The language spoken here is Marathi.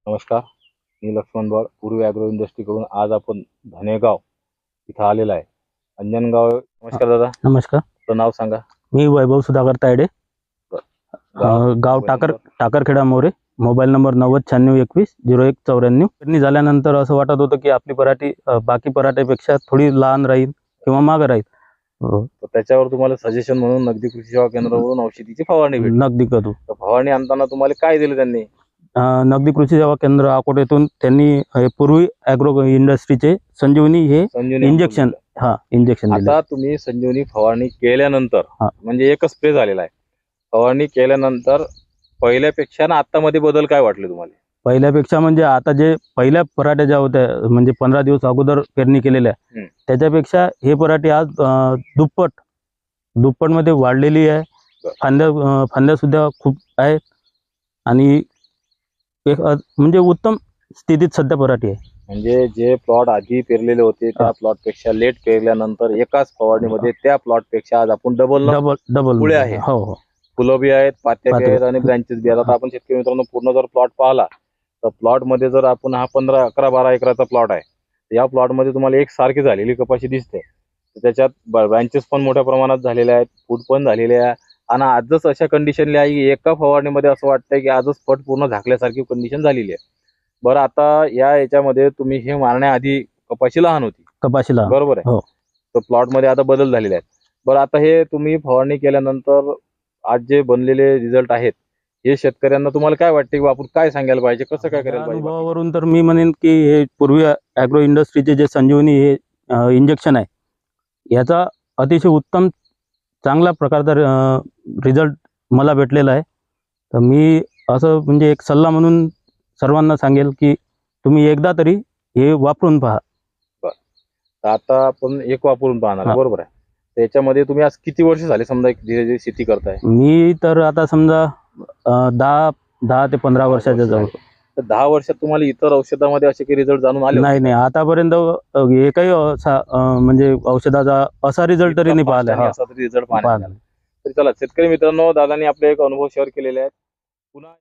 नमस्कार, मी लक्ष्मण बळ, पूर्वी ॲग्रो इंडस्ट्रीकडून आज आपण धनेगाव इथं आलेला आहे. अंजनगाव. नमस्कार दादा. नमस्कार. तुझं नाव सांगा. मी वैभव सुधाकर तायडे, गाव टाकरखेडा मोरे. Mobile number 9096210194. पेरणी झाल्यानंतर असं वाटत होतं की आपली पराठी बाकी पराठ्यापेक्षा थोडी लहान राहील किंवा मागे राहील. तर त्याच्यावर तुम्हाला सजेशन म्हणून नगदी कृषी सेवा केंद्रावरून औषधीची फवारणी भेटली. नगदी करू. तर फवारणी आणताना तुम्हाला काय दिलं त्यांनी? नगदी कृषी सेवा केंद्र अकोटेतून त्यांनी पूर्वी ॲग्रो इंडस्ट्रीचे संजीवनी हे इंजेक्शन इंजेक्शन दिलं. आता तुम्ही संजीवनी फवारणी केल्यानंतर हा. म्हणजे एकच स्प्रे झालेला आहे. फवारणी केल्यानंतर पहिल्यापेक्षा ना आता मध्ये बदल काय वाटले तुम्हाला? पहिल्यापेक्षा म्हणजे आता जे पहिल्या पराठ्या ज्या होत्या म्हणजे 15 दिवस अगोदर पेरणी केलेल्या त्याच्यापेक्षा हे पराठी आज दुप्पट मध्ये वाढलेली आहे. फांद्या सुद्धा खूप आहेत आणि एक म्हणजे उत्तम स्थितीत सध्या पराठी आहे. म्हणजे जे प्लॉट आधी पेरलेले होते त्या प्लॉट पेक्षा लेट पेरल्यानंतर एकाच फवारणीमध्ये त्या प्लॉट पेक्षा आज आपण डबल पुढे आहे. हो, फुलं बी आहेत, पात्या बी आहेत आणि ब्रँचेस बी आहेत. आता आपण शेतकरी मित्रांनो पूर्ण जर प्लॉट पाहिला तर प्लॉट मध्ये जर आपण हा 15, 11, 12 एकराचा प्लॉट आहे, या प्लॉट मध्ये तुम्हाला एक सारखी झालेली कपाशी दिसते. त्याच्यात ब्रँचेस पण मोठ्या प्रमाणात झालेले आहेत, फूट पण झालेले आहे आणि आजच अशा कंडिशनला आहे की एका फवारणीमध्ये असं वाटतंय की आजच फट पूर्ण झाकल्यासारखी कंडिशन झालेली आहे. बरं, आता याच्यामध्ये तुम्ही हे मारण्याआधी कपाशी लहान होती, बरोबर आहे? हो. तर प्लॉट मध्ये आता बदल झालेले आहेत. बरं, आता हे तुम्ही फवारणी केल्यानंतर आज जे बनलेले रिझल्ट आहेत हे शेतकऱ्यांना तुम्हाला काय वाटते की आपण काय सांगायला पाहिजे, कसं काय करायला पाहिजे? अनुभवावरून तर मी म्हणेन की हे पूर्वी ॲग्रो इंडस्ट्रीचे जे संजीवनी हे इंजेक्शन आहे याचा अतिशय उत्तम चांगल्या प्रकारचा रिझल्ट मला भेटलेला आहे. तर मी असं म्हणजे एक सल्ला म्हणून सर्वांना सांगेल की तुम्ही एकदा तरी हे वापरून पहा. तर आता आपण एक वापरून पाहणार, बरोबर आहे? त्याच्यामध्ये तुम्ही आज किती वर्ष झाले समजा धीरे धीरे शेती करताय? मी तर आता समजा 10 ते 15 वर्षाच्या जवळ. तर 10 वर्षात तुम्हाला इतर औषधामध्ये असे काही रिझल्ट जाणून आले? नाही, आतापर्यंत एकही म्हणजे औषधाचा असा रिझल्ट तरी नाही पाहिला. असा रिझल्ट पाहिला. तर चला शेतकरी मित्रांनो, दादांनी आपले एक अनुभव शेअर केलेले आहेत. पुन्हा